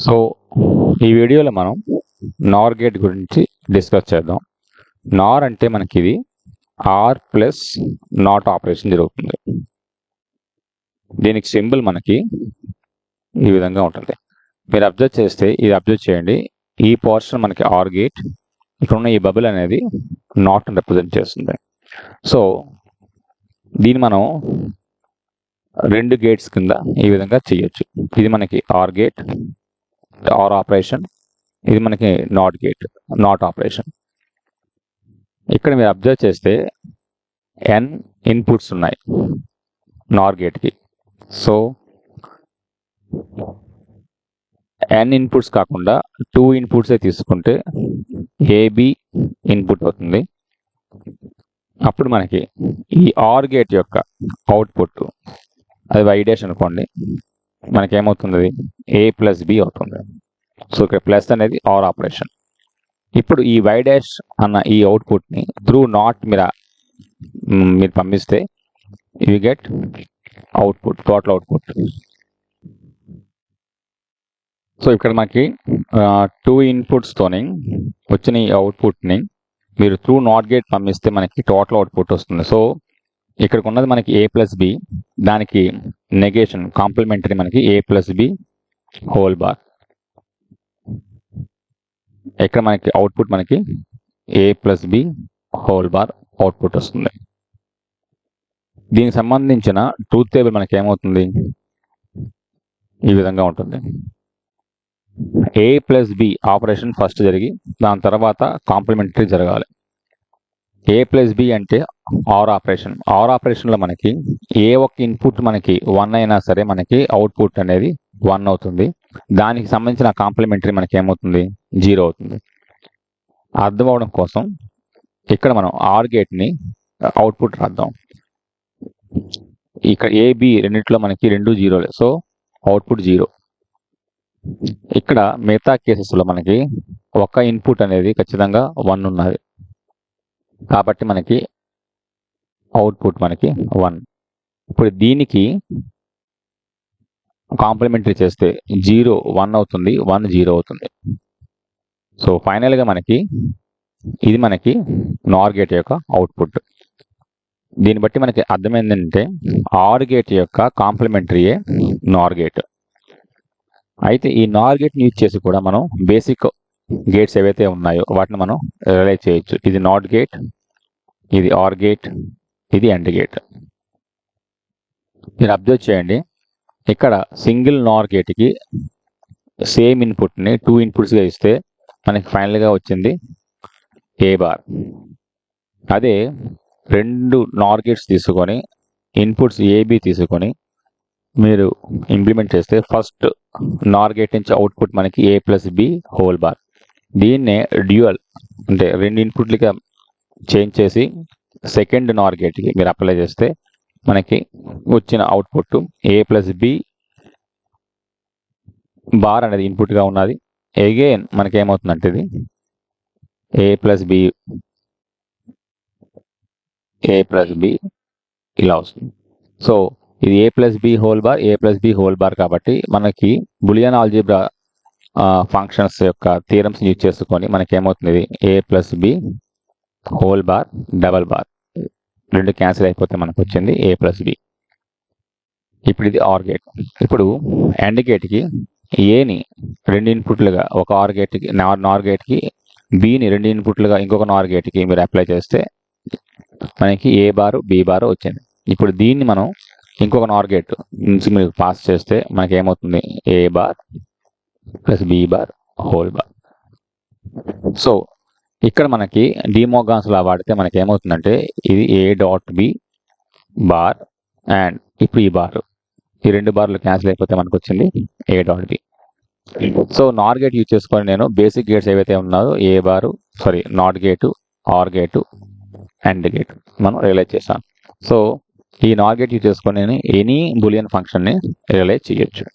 So ఈ వీడియోలో మనం నార్ గేట్ గురించి డిస్కస్ చేద్దాం. నార్ అంటే మనకి ఇది ఆర్ ప్లస్ నాట్ ఆపరేషన్ జరుగుతుంది. దీనికి సింబల్ మనకి ఈ విధంగా ఉంటుంది. మీరు అబ్జర్వ్ చేస్తే ఇది అబ్జర్వ్ చేయండి. ఈ పోర్షన్ మనకి ఆర్ గేట్, ఇక్కడ ఉన్న ఈ బబుల్ అనేది నాట్ రిప్రజెంట్ చేస్తుంది. సో దీన్ని మనం రెండు గేట్స్ కింద ఈ విధంగా చేయొచ్చు. ఇది మనకి ఆర్ గేట్, ఆర్ ఆపరేషన్. ఇది మనకి నాట్ గేట్, నాట్ ఆపరేషన్. ఇక్కడ మీరు అబ్జర్వ్ చేస్తే n ఇన్పుట్స్ ఉన్నాయి నార్ గేట్కి. సో n ఇన్పుట్స్ కాకుండా 2 ఇన్పుట్సే తీసుకుంటే ఏబి ఇన్పుట్ అవుతుంది. అప్పుడు మనకి ఈ ఆర్ గేట్ యొక్క అవుట్పుట్ అది y డాష్ అనుకోండి, మనకేమవుతుంది a ప్లస్ బి అవుతుంది. సో ఇక్కడ ప్లస్ అనేది ఆర్ ఆపరేషన్. ఇప్పుడు ఈ y డాష్ అన్న ఈ అవుట్పుట్ని త్రూ నాట్ మీరు పంపిస్తే you get output, total output. So ఇక్కడ మనకి 2 ఇన్పుట్స్తోని వచ్చిన ఈ అవుట్పుట్ని మీరు త్రూ నాట్ గేట్ పంపిస్తే మనకి టోటల్ అవుట్పుట్ వస్తుంది. సో ఇక్కడికి ఉన్నది మనకి ఏ ప్లస్ బి, దానికి నెగేషన్ కాంప్లిమెంటరీ మనకి A plus B whole bar. ఇక్కడ మనకి అవుట్పుట్ మనకి A plus B whole bar output వస్తుంది. దీనికి సంబంధించిన ట్రూత్ టేబుల్ మనకి ఏమవుతుంది, ఈ విధంగా ఉంటుంది. ఏ ప్లస్ బి ఆపరేషన్ ఫస్ట్ జరిగి దాని తర్వాత కాంప్లిమెంటరీ జరగాలి. ఏ ప్లస్ బి అంటే ఆర్ ఆపరేషన్. ఆర్ ఆపరేషన్లో మనకి ఏ ఒక్క ఇన్పుట్ మనకి 1 అయినా సరే మనకి అవుట్పుట్ అనేది 1 అవుతుంది. దానికి సంబంధించిన కాంప్లిమెంటరీ మనకి ఏమవుతుంది 0 అవుతుంది. అర్థం అవడం కోసం ఇక్కడ మనం ఆర్ గేట్ని అవుట్పుట్ రాద్దాం. ఇక్కడ ఏబి రెండిట్లో మనకి 2 జీరోలే, సో అవుట్పుట్ 0. ఇక్కడ మిగతా కేసెస్లో మనకి ఒక ఇన్పుట్ అనేది ఖచ్చితంగా 1 ఉన్నది కాబట్టి మనకి అవుట్పుట్ మనకి 1. ఇప్పుడు దీనికి కాంప్లిమెంటరీ చేస్తే 0 1 అవుతుంది, 1 0 అవుతుంది. సో ఫైనల్గా మనకి ఇది మనకి నార్ గేట్ యొక్క అవుట్పుట్. దీన్ని బట్టి మనకి అర్థమైందంటే ఆర్ గేట్ యొక్క కాంప్లిమెంటరీయే నార్ గేట్. అయితే ఈ నార్ గేట్ని యూజ్ చేసి కూడా మనం బేసిక్ గేట్స్ ఏవైతే ఉన్నాయో వాటిని మనం రియలైజ్ చేయొచ్చు. ఇది నాట్ గేట్, ఇది ఆర్ గేట్, ఇది అండ్ గేట్. మీరు అబ్జర్వ్ చేయండి, ఇక్కడ సింగిల్ నార్ గేట్కి సేమ్ ఇన్పుట్ని 2 ఇన్పుట్స్గా ఇస్తే మనకి ఫైనల్గా వచ్చింది ఏ బార్. అదే 2 నార్ గేట్స్ తీసుకొని ఇన్పుట్స్ ఏబి తీసుకొని మీరు ఇంప్లిమెంట్ చేస్తే ఫస్ట్ నార్ గేట్ నుంచి అవుట్పుట్ మనకి A plus B whole bar. దీన్నే డ్యూయల్ అంటే 2 ఇన్పుట్లుగా చేంజ్ చేసి సెకండ్ నార్ గేట్కి మీరు అప్లై చేస్తే మనకి వచ్చిన అవుట్పుట్ ఏ ప్లస్ బి బార్ అనేది ఇన్పుట్గా ఉన్నది. అగైన్ మనకి ఏమవుతుందంటే ఇది ఏ ప్లస్ బి ఇలా వస్తుంది. సో ఇది A plus B whole bar, A plus B whole bar కాబట్టి మనకి బులియన్ ఆల్జీబ్రా ఫంక్షన్స్ యొక్క థీరమ్స్ యూజ్ చేసుకొని మనకి ఏమవుతుంది A plus B whole bar double bar 2 cancel అయిపోతే మనకు వచ్చింది ఏ ప్లస్ బి. ఇప్పుడు ఇది ఆర్ గేట్. ఇప్పుడు అండ్ గేట్కి ఏని 2 ఇన్పుట్లుగా ఒక ఆర్ గేట్కి నార్ గేట్కి, బిని 2 ఇన్పుట్లుగా ఇంకొక నార్ గేట్కి మీరు అప్లై చేస్తే మనకి ఏ బారు బి బారు వచ్చింది. ఇప్పుడు దీన్ని మనం ఇంకొక నార్ గేట్ నుంచి మీరు పాస్ చేస్తే మనకి ఏమవుతుంది A bar plus B bar whole bar. So ఇక్కడ మనకి డిమోర్గాన్స్ లా వాడితే మనకి ఏమవుతుందంటే ఇది A dot B bar and ఇప్పుడు ఈ బార్, ఈ 2 బార్లు క్యాన్సిల్ అయిపోతే మనకు వచ్చింది A dot B. So NOR gate use చేసుకొని నేను బేసిక్ గేట్స్ ఏవైతే ఉన్నాయో A bar NOT gate, OR gate, AND gate మనం రియలైజ్ చేస్తాం. సో ఈ నార్ గేట్ యూజ్ చేసుకొని నేను ఎనీ బులియన్ ఫంక్షన్ని రియలైజ్ చేయొచ్చు.